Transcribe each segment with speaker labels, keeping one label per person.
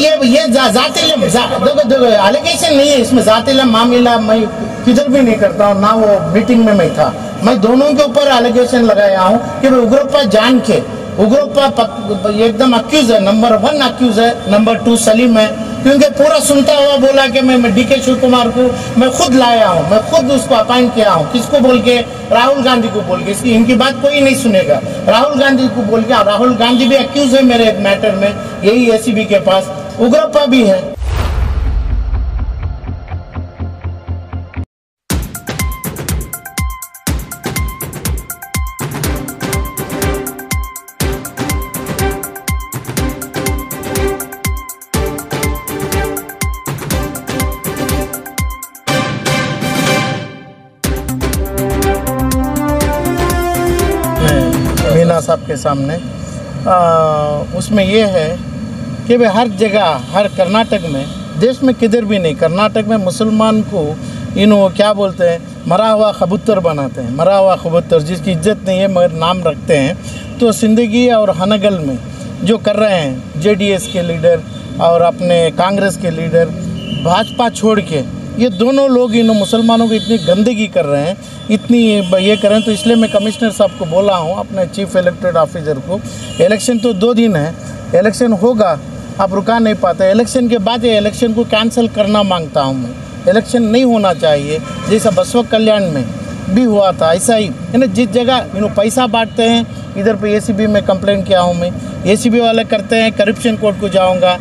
Speaker 1: ये देखो एलिगेशन नहीं है इसमें, जातिला मामला मैं किधर भी नहीं करता हूँ, ना वो मीटिंग में मैं था। मैं दोनों के ऊपर एलिगेशन लगाया हूँ कि उग्रप्पा जान के, उग्रप्पा एकदम अक्यूज है, नंबर 1 अक्यूज है, नंबर 2 सलीम है, क्योंकि पूरा सुनता हुआ बोला कि मैं डीके शिव कुमार को मैं खुद लाया हूँ, मैं खुद उसको अपॉइंट किया हूँ। किसको बोल के? राहुल गांधी को बोल के। इसकी इनकी बात कोई नहीं सुनेगा। राहुल गांधी को बोल के, राहुल गांधी भी अक्यूज है मेरे मैटर में, यही एसीबी के पास, उग्रप्पा भी है। मीना साहब के सामने उसमें ये है कि भाई हर जगह, हर कर्नाटक में, देश में किधर भी नहीं, कर्नाटक में मुसलमान को क्या बोलते हैं, मरा हुआ कबूतर बनाते हैं, मरा हुआ कबूतर जिसकी इज्जत नहीं है मगर नाम रखते हैं। तो सिंदगी और हनगल में जो कर रहे हैं जेडीएस के लीडर और अपने कांग्रेस के लीडर, भाजपा छोड़ के ये दोनों लोग मुसलमानों को इतनी गंदगी कर रहे हैं, इतनी ये कर रहे हैं। तो इसलिए मैं कमिश्नर साहब को बोला हूँ, अपने चीफ इलेक्टेड ऑफिसर को, इलेक्शन तो 2 दिन है, इलेक्शन होगा, आप रुका नहीं पाते। इलेक्शन के बाद ये इलेक्शन को कैंसिल करना मांगता हूँ मैं। इलेक्शन नहीं होना चाहिए, जैसा बसवा कल्याण में भी हुआ था ऐसा ही है ना। जिस जगह पैसा बांटते हैं, इधर पे एसीबी में कंप्लेंट किया हूँ मैं, एसीबी वाले करते हैं करप्शन कोर्ट को जाऊँगा,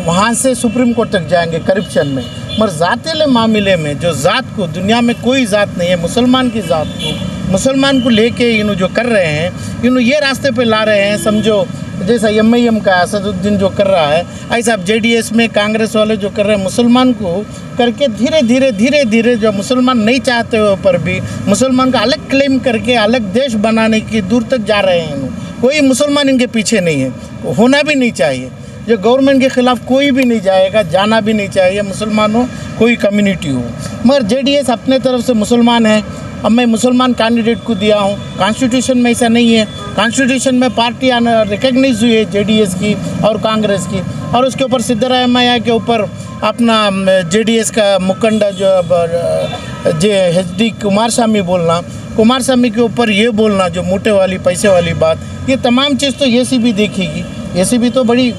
Speaker 1: वहाँ से सुप्रीम कोर्ट तक जाएंगे करप्शन में। मगर जातिले मामले में जो ज़ात को, दुनिया में कोई ज़ात नहीं है, मुसलमान की ज़ात को, मुसलमान को लेके जो कर रहे हैं, ये रास्ते पे ला रहे हैं। समझो जैसा एमआईएम का असदुद्दीन जो कर रहा है, ऐसा अब जेडीएस में कांग्रेस वाले जो कर रहे हैं, मुसलमान को करके धीरे धीरे जो मुसलमान नहीं चाहते हुए पर भी मुसलमान का अलग क्लेम करके अलग देश बनाने की दूर तक जा रहे हैं। कोई मुसलमान इनके पीछे नहीं है, होना भी नहीं चाहिए। जो गवर्नमेंट के ख़िलाफ़ कोई भी नहीं जाएगा, जाना भी नहीं चाहिए, मुसलमान हो कोई कम्युनिटी हो। मगर जेडीएस अपने तरफ से मुसलमान है, अब मैं मुसलमान कैंडिडेट को दिया हूँ। कॉन्स्टिट्यूशन में ऐसा नहीं है, कॉन्स्टिट्यूशन में पार्टी रिकग्नाइज हुई है जेडीएस की और कांग्रेस की, और उसके ऊपर सिद्धरामैया के ऊपर अपना जेडीएस का मुखंडा जो HD कुमारस्वामी बोलना, कुमारस्वामी के ऊपर ये बोलना जो मोटे वाली पैसे वाली बात, ये तमाम चीज़ तो एसीबी देखेगी। एसीबी तो बड़ी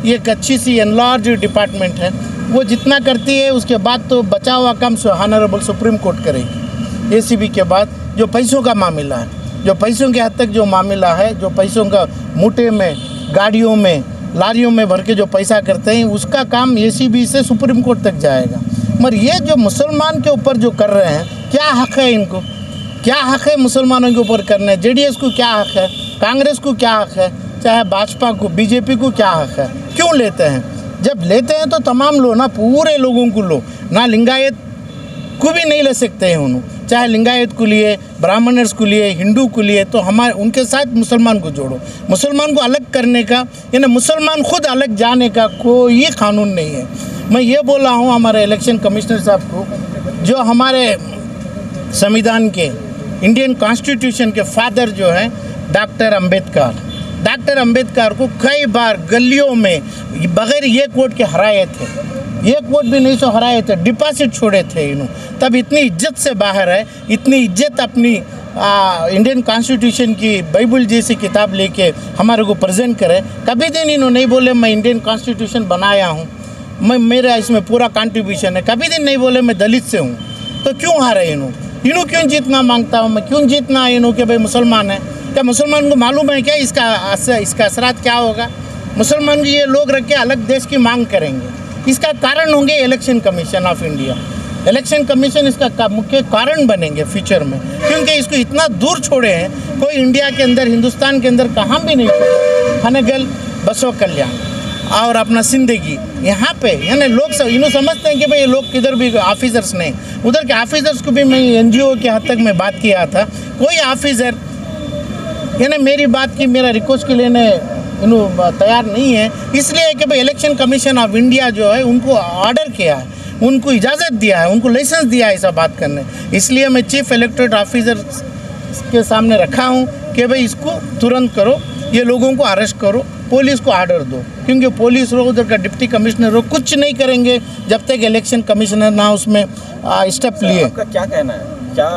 Speaker 1: एक अच्छी सी एनलार्ज डिपार्टमेंट है, वो जितना करती है उसके बाद तो बचा हुआ काम ऑनरेबल सुप्रीम कोर्ट करेगी। एसीबी के बाद जो पैसों का मामला है, जो पैसों के हद तक जो मामला है, जो पैसों का मूठे में, गाड़ियों में, लारियों में भर के जो पैसा करते हैं, उसका काम एसीबी से सुप्रीम कोर्ट तक जाएगा। मगर ये जो मुसलमान के ऊपर जो कर रहे हैं, क्या हक़ है इनको? क्या हक़ है मुसलमानों के ऊपर करने? जेडीएस को क्या हक़ है? कांग्रेस को क्या हक़ है? चाहे भाजपा को, बीजेपी को क्या हक़ है? क्यों लेते हैं? जब लेते हैं तो तमाम लो ना, पूरे लोगों को लो ना, लिंगायत को भी नहीं ले सकते हैं उन्होंने। चाहे लिंगायत को लिए, ब्राह्मणर्स को लिए, हिंदू को लिए, तो हमारे उनके साथ मुसलमान को जोड़ो। मुसलमान को अलग करने का यानी मुसलमान खुद अलग जाने का कोई कानून नहीं है। मैं ये बोला हूँ हमारे इलेक्शन कमिश्नर साहब को, जो हमारे संविधान के, इंडियन कॉन्स्टिट्यूशन के फादर जो हैं डॉक्टर अम्बेडकर को कई बार गलियों में बगैर एक वोट के हराए थे, एक वोट भी नहीं सो हराए थे, डिपॉजिट छोड़े थे तब इतनी इज्जत से बाहर है, इतनी इज्जत अपनी इंडियन कॉन्स्टिट्यूशन की बाइबल जैसी किताब लेके हमारे को प्रेजेंट करे। कभी दिन इन्होंने नहीं बोले मैं इंडियन कॉन्स्टिट्यूशन बनाया हूँ, मैं मेरा इसमें पूरा कंट्रीब्यूशन है। कभी दिन नहीं बोले मैं दलित से हूँ। तो क्यों हारे इन्हों क्यों जीतना मांगता हूँ मैं? क्यों जीतना इन्हों के भाई मुसलमान है? क्या मुसलमान को मालूम है क्या इसका असरात क्या होगा? मुसलमान ये लोग रख के अलग देश की मांग करेंगे। इसका कारण होंगे election commission of India. Election commission इसका मुख्य कारण बनेंगे फ्यूचर में, क्योंकि इसको इतना दूर छोड़े हैं, कोई इंडिया के अंदर, हिंदुस्तान के अंदर कहाँ भी नहीं छोड़े। हनगल, बसवा कल्याण और अपना सिंदगी, यहाँ पे यानी लोग सब इन्हों समझते हैं कि भाई ये लोग किधर भी ऑफिसर्स नहीं, उधर के ऑफिसर्स को भी मैं NGO के हद तक मैं बात किया था। कोई ऑफिसर यानी मेरी बात की, मेरा रिक्वेस्ट के लेने तैयार नहीं है, इसलिए कि भाई इलेक्शन कमीशन ऑफ इंडिया जो है उनको ऑर्डर किया है, उनको इजाज़त दिया है, उनको लाइसेंस दिया है ऐसा बात करने। इसलिए मैं चीफ इलेक्टोरल ऑफिसर के सामने रखा हूँ कि भाई इसको तुरंत करो। ये लोगों को अरेस्ट करो, पुलिस को ऑर्डर दो, क्योंकि पुलिस लोग उधर का डिप्टी कमिश्नर लोग कुछ नहीं करेंगे जब तक इलेक्शन कमिश्नर ना उसमें स्टेप लिए।
Speaker 2: आपका क्या कहना है, क्या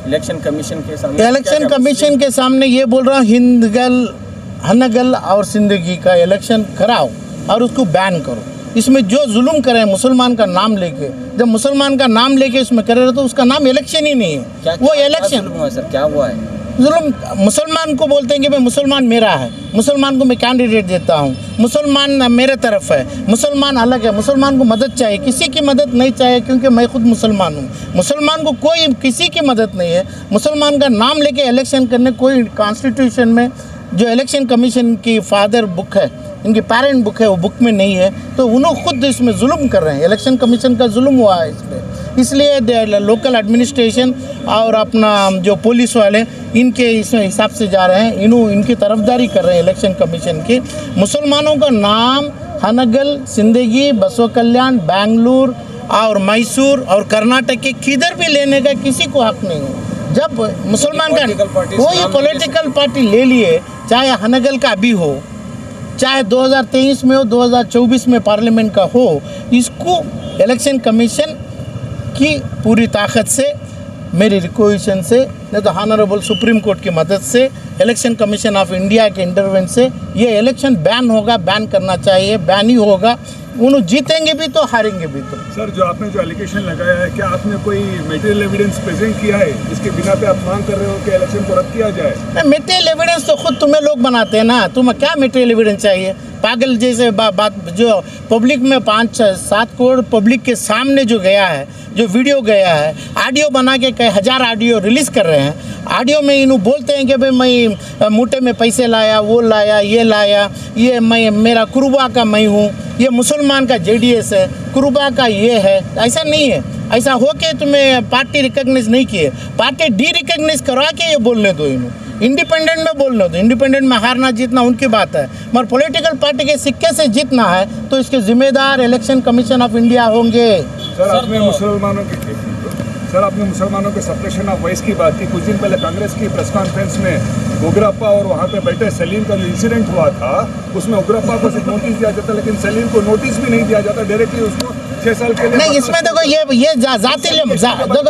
Speaker 2: इलेक्शन कमीशन के सामने?
Speaker 1: इलेक्शन कमीशन के सामने ये बोल रहा हूँ, हिंदगल, हनगल और सिंदगी का इलेक्शन कराओ और उसको बैन करो। इसमें जो जुल्म करें मुसलमान का नाम लेके, जब मुसलमान का नाम लेके इसमें करे तो उसका नाम इलेक्शन ही नहीं है। वो इलेक्शन
Speaker 2: सर क्या हुआ है?
Speaker 1: जुल्म मुसलमान को बोलते हैं कि भाई मुसलमान मेरा है, मुसलमान को मैं कैंडिडेट देता हूँ, मुसलमान मेरे तरफ है, मुसलमान अलग है, मुसलमान को मदद चाहिए, किसी की मदद नहीं चाहिए क्योंकि मैं खुद मुसलमान हूँ। मुसलमान को कोई किसी की मदद नहीं है। मुसलमान का नाम लेके इलेक्शन करने कोई कॉन्स्टिट्यूशन में जो इलेक्शन कमीशन की फादर बुक है, इनकी पेरेंट बुक है, वो बुक में नहीं है, तो उन्होंने खुद इसमें जुल्म कर रहे हैं। इलेक्शन कमीशन का जुल्म हुआ है इसमें, इसलिए लोकल एडमिनिस्ट्रेशन और अपना जो पुलिस वाले इनके इस हिसाब से जा रहे हैं, इनकी तरफदारी कर रहे हैं इलेक्शन कमीशन की। मुसलमानों का नाम हनगल, सिंदगी, बसव कल्याण, बेंगलुरु और मैसूर और कर्नाटक के किधर भी लेने का किसी को हक नहीं है। जब मुसलमान का कोई पॉलिटिकल पार्टी ले लिए, चाहे हनगल का भी हो, चाहे 2023 में हो, 2024 में पार्लियामेंट का हो, इसको इलेक्शन कमीशन की पूरी ताकत से, मेरी रिक्वेस्ट से, नहीं तो ऑनरेबल सुप्रीम कोर्ट की मदद से, इलेक्शन कमीशन ऑफ इंडिया के इंटरवेंशन से ये इलेक्शन बैन होगा, बैन करना चाहिए, बैन ही होगा। उन्होंने जीतेंगे भी तो हारेंगे भी तो।
Speaker 3: सर, जो आपने जो एलिगेशन लगाया है, क्या आपने कोई मटेरियल एविडेंस प्रेजेंट किया है जिसके बिना पे आप मांग कर रहे हो कि इलेक्शन को रद्द किया जाए?
Speaker 1: मटेरियल एविडेंस तो खुद तुम्हें लोग बनाते हैं ना, तुम्हें क्या मटेरियल एविडेंस चाहिए? पागल जैसे बात जो पब्लिक में 5-7 करोड़ पब्लिक के सामने जो गया है, जो वीडियो गया है, ऑडियो बना के कई हज़ार ऑडियो रिलीज़ कर रहे हैं। ऑडियो में इन्हों बोलते हैं कि भाई मैं मुट्ठे में पैसे लाया, वो लाया, ये मैं मेरा कुरुबा का मैं हूँ, ये मुसलमान का JDS है, कुरुबा का ये है। ऐसा नहीं है। ऐसा हो के तुम्हें पार्टी रिकॉग्नाइज नहीं किए, पार्टी डी रिकॉग्नाइज करा के ये बोलने दो, इन्हों इंडिपेंडेंट में बोलने दो। इंडिपेंडेंट में हारना जीतना उनकी बात है, मगर पॉलिटिकल पार्टी के सिक्के से जीतना है तो इसके जिम्मेदार इलेक्शन कमीशन ऑफ इंडिया होंगे।
Speaker 3: सर, आपने मुसलमानों के सप्रेशन ऑफ वॉइस की बात की। कुछ दिन पहले कांग्रेस की प्रेस कॉन्फ्रेंस में उग्रप्पा और वहाँ पे बैठे सलीम का जो इंसिडेंट हुआ था, उसमें उग्रप्पा को सिर्फ नोटिस दिया जाता, लेकिन सलीम को नोटिस भी नहीं दिया जाता, डायरेक्टली उसको 6 साल के लिए
Speaker 1: नहीं। इसमें देखो ये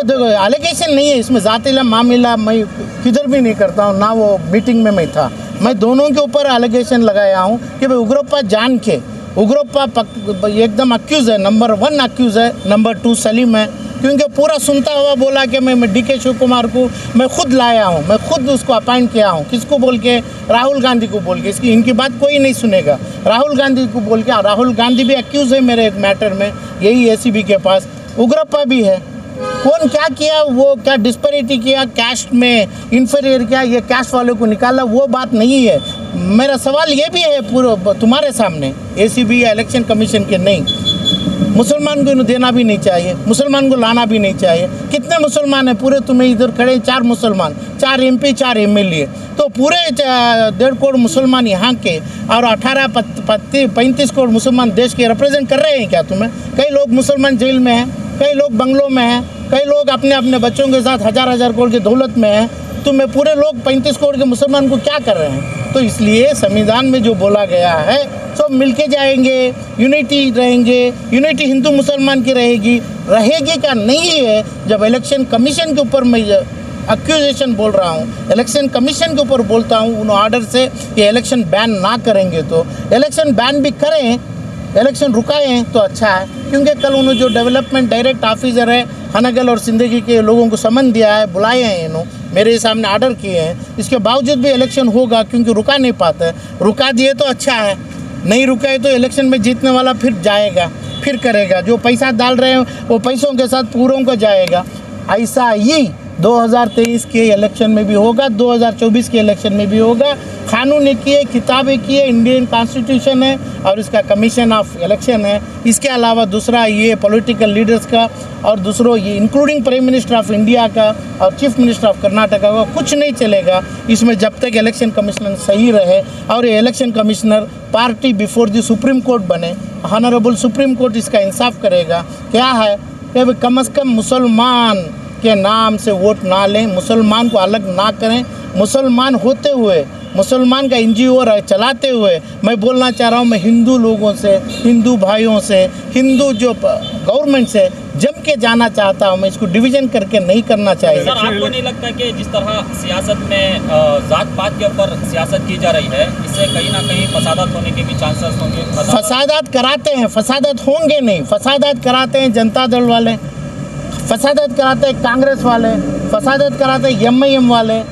Speaker 1: देखो एलिगेशन नहीं है इसमें, जातिल मामला मैं किधर भी नहीं करता हूँ, ना वो मीटिंग में मैं था। मैं दोनों के ऊपर एलिगेशन लगाया हूँ कि भाई उग्रप्पा जान के, उग्रप्पा एकदम अक्यूज़ है, नंबर 1 अक्यूज़ है, नंबर 2 सलीम है, क्योंकि पूरा सुनता हुआ बोला कि मैं DK शिव कुमार को मैं खुद लाया हूँ, मैं खुद उसको अपॉइंट किया हूँ। किसको बोल के? राहुल गांधी को बोल के। इसकी इनकी बात कोई नहीं सुनेगा। राहुल गांधी को बोल के, राहुल गांधी भी अक्यूज़ है मेरे एक मैटर में, यही ACB के पास। उग्रप्पा भी है। कौन क्या किया, वो क्या डिस्पैरिटी किया, कैस्ट में इन्फीरियर किया, ये कैस्ट वालों को निकाला, वो बात नहीं है। मेरा सवाल ये भी है पूरा तुम्हारे सामने, ACB या इलेक्शन कमीशन के नहीं, मुसलमान को देना भी नहीं चाहिए, मुसलमान को लाना भी नहीं चाहिए। कितने मुसलमान हैं पूरे? तुम्हें इधर खड़े 4 मुसलमान, 4 MP, 4 MLA, तो पूरे 1.5 करोड़ मुसलमान यहाँ के और 35 करोड़ मुसलमान देश के रिप्रेजेंट कर रहे हैं क्या तुम्हें? कई लोग मुसलमान जेल में हैं, कई लोग बंगलों में हैं, कई लोग अपने अपने बच्चों के साथ हज़ार करोड़ की दौलत में हैं। तुम्हें पूरे लोग 35 करोड़ के मुसलमान को क्या कर रहे हैं? तो इसलिए संविधान में जो बोला गया है, सब मिलके जाएंगे, यूनिटी रहेंगे, यूनिटी हिंदू मुसलमान की रहेगी क्या? नहीं है। जब इलेक्शन कमीशन के ऊपर मैं एक्यूजेशन बोल रहा हूँ, इलेक्शन कमीशन के ऊपर बोलता हूँ, उन ऑर्डर से ये इलेक्शन बैन ना करेंगे तो इलेक्शन बैन भी करें, इलेक्शन रुकाएं तो अच्छा है। क्योंकि कल उन्होंने जो डेवलपमेंट डायरेक्ट ऑफिसर है हनगल और सिंदगी के लोगों को समन दिया है, बुलाए हैं, इन्होंने मेरे सामने ऑर्डर किए हैं। इसके बावजूद भी इलेक्शन होगा, क्योंकि रुका नहीं पाता है। रुका दिए तो अच्छा है, नहीं रुकाए तो इलेक्शन में जीतने वाला फिर जाएगा, फिर करेगा। जो पैसा डाल रहे हैं वो पैसों के साथ पूरों को जाएगा। ऐसा ही 2023 के इलेक्शन में भी होगा, 2024 के इलेक्शन में भी होगा। कानून किए, किताबें किए, इंडियन कॉन्स्टिट्यूशन है और इसका कमीशन ऑफ इलेक्शन है। इसके अलावा दूसरा ये पॉलिटिकल लीडर्स का और दूसरों ये including prime minister of India का और चीफ मिनिस्टर ऑफ कर्नाटका का कुछ नहीं चलेगा इसमें, जब तक इलेक्शन कमिश्नर सही रहे और ये election commissioner party before the supreme court बने। ऑनरेबल सुप्रीम कोर्ट इसका इंसाफ करेगा। क्या है कि कम से कम मुसलमान के नाम से वोट ना लें, मुसलमान को अलग ना करें, मुसलमान होते हुए मुसलमान का NGO चलाते हुए मैं बोलना चाह रहा हूँ, मैं हिंदू लोगों से, हिंदू भाइयों से, हिंदू जो गवर्नमेंट से जम के जाना चाहता हूँ। मैं इसको डिवीजन करके नहीं करना चाहिए।
Speaker 4: सर, आपको नहीं लगता कि जिस तरह सियासत में जात पात के ऊपर सियासत की जा रही है, इससे कहीं ना कहीं फसादात होने के भी चांसेस होंगे?
Speaker 1: फसादात कराते हैं, फसादात होंगे नहीं, फसादात कराते हैं जनता दल वाले, फसादात कराते हैं कांग्रेस वाले, फसादात कराते हैं MIM वाले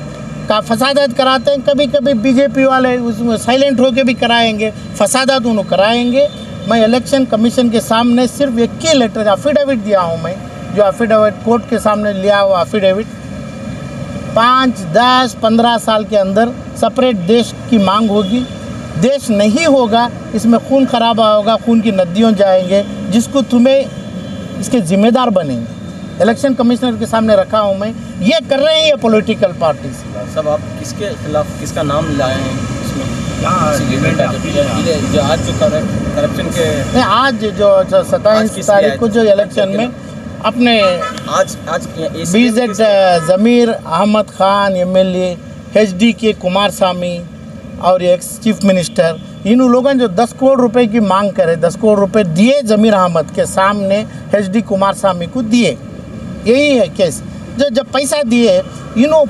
Speaker 1: का, फसादात कराते हैं कभी कभी BJP वाले, उसमें साइलेंट होके भी कराएंगे, फसादात उन्होंने कराएंगे। मैं इलेक्शन कमीशन के सामने सिर्फ एक ही लेटर एफिडेविट दिया हूँ मैं, जो एफिडेविट कोर्ट के सामने लिया हुआ एफिडेविट, 5, 10, 15 साल के अंदर सेपरेट देश की मांग होगी। देश नहीं होगा, इसमें खून खराबा होगा, खून की नदियों जाएंगे, जिसको तुम्हें इसके जिम्मेदार बनेंगे। इलेक्शन कमिश्नर के सामने रखा हूँ मैं, ये कर रहे हैं ये पॉलिटिकल पार्टीज।
Speaker 2: सब आप किसके खिलाफ किसका नाम लाए हैं इसमें? जो आज जो करप्शन के
Speaker 1: नहीं, आज जो 27 तारीख को जो इलेक्शन में अपने
Speaker 2: आज
Speaker 1: BZ ज़मीर अहमद खान MLA, HDK कुमारस्वामी और एक्स चीफ मिनिस्टर, इन लोगों ने जो 10 करोड़ रुपए की मांग करे, 10 करोड़ रुपए दिए ज़मीर अहमद के सामने, HD कुमारस्वामी को दिए। यही है केस। जब पैसा दिए,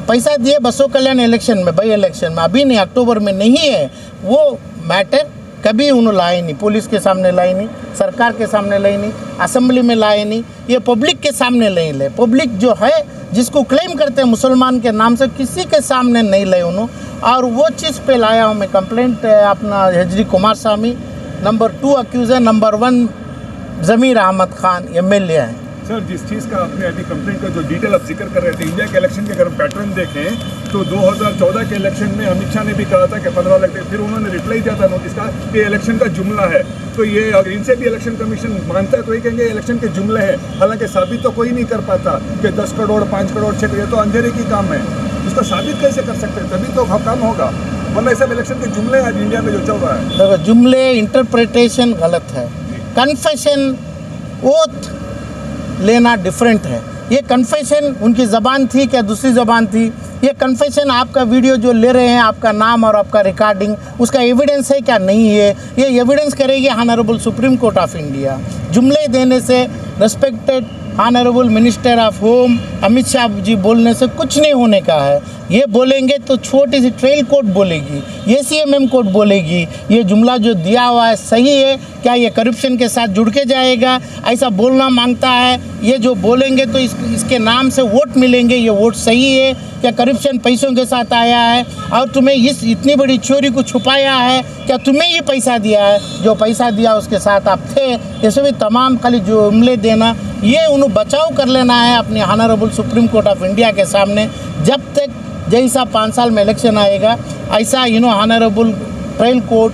Speaker 1: पैसा दिए बसों कल्याण इलेक्शन में, बाई इलेक्शन में, अभी नहीं, अक्टूबर में नहीं है वो मैटर, कभी उन्होंने लाए नहीं, पुलिस के सामने लाए नहीं, सरकार के सामने लाए नहीं, असेंबली में लाए नहीं, ये पब्लिक के सामने नहीं ले। पब्लिक जो है जिसको क्लेम करते हैं मुसलमान के नाम से, किसी के सामने नहीं लाए उन्होंने। और वो चीज़ पे लाया हूँ मैं कंप्लेंट अपना HD कुमारस्वामी, नंबर 2 अक्यूज़ है, नंबर 1 ज़मीर अहमद खान MLA है।
Speaker 3: सर, जिस चीज़ का आपने अभी कंप्लेंट का जो डिटेल आप जिक्र कर रहे थे, इंडिया के इलेक्शन के अगर हम पैटर्न देखें तो 2014 के इलेक्शन में अमित शाह ने भी कहा था कि 15 लाख, फिर उन्होंने रिप्लाई दिया था नोटिस का कि इलेक्शन का जुमला है। तो ये अगर इनसे भी इलेक्शन कमीशन मानता है तो ये कहेंगे इलेक्शन के जुमले हैं, हालांकि साबित तो कोई नहीं कर पाता कि 10 करोड़ 5 करोड़ 6 करोड़, ये तो अंधेरे की काम है। उसका साबित कैसे कर सकते हैं? तभी तो काम होगा, वरना सब इलेक्शन के जुमले आज इंडिया में जो चल रहा है।
Speaker 1: देखो, जुमले इंटरप्रिटेशन गलत है, कन्फेशन ओथ लेना डिफरेंट है। ये कन्फेशन उनकी ज़बान थी क्या दूसरी ज़बान थी? ये कन्फेशन आपका वीडियो जो ले रहे हैं, आपका नाम और आपका रिकॉर्डिंग, उसका एविडेंस है क्या? नहीं है। ये एविडेंस करेगी honourable supreme court of India. जुमले देने से respected honourable minister of home Amit Shah ji बोलने से कुछ नहीं होने का है। ये बोलेंगे तो छोटी सी ट्रेल कोर्ट बोलेगी, ACMM कोर्ट बोलेगी ये जुमला जो दिया हुआ है सही है क्या, ये करप्शन के साथ जुड़ के जाएगा, ऐसा बोलना मांगता है। ये जो बोलेंगे तो इसके नाम से वोट मिलेंगे, ये वोट सही है क्या, करप्शन पैसों के साथ आया है और तुम्हें इतनी बड़ी चोरी को छुपाया है क्या, तुम्हें ये पैसा दिया है, जो पैसा दिया उसके साथ आप थे। ये सभी तमाम खाली जुमले देना, ये उन्हें बचाव कर लेना है अपने honourable supreme court of India के सामने। जब तक जैसा 5 साल में इलेक्शन आएगा, ऐसा ऑनरेबल ट्रायल कोर्ट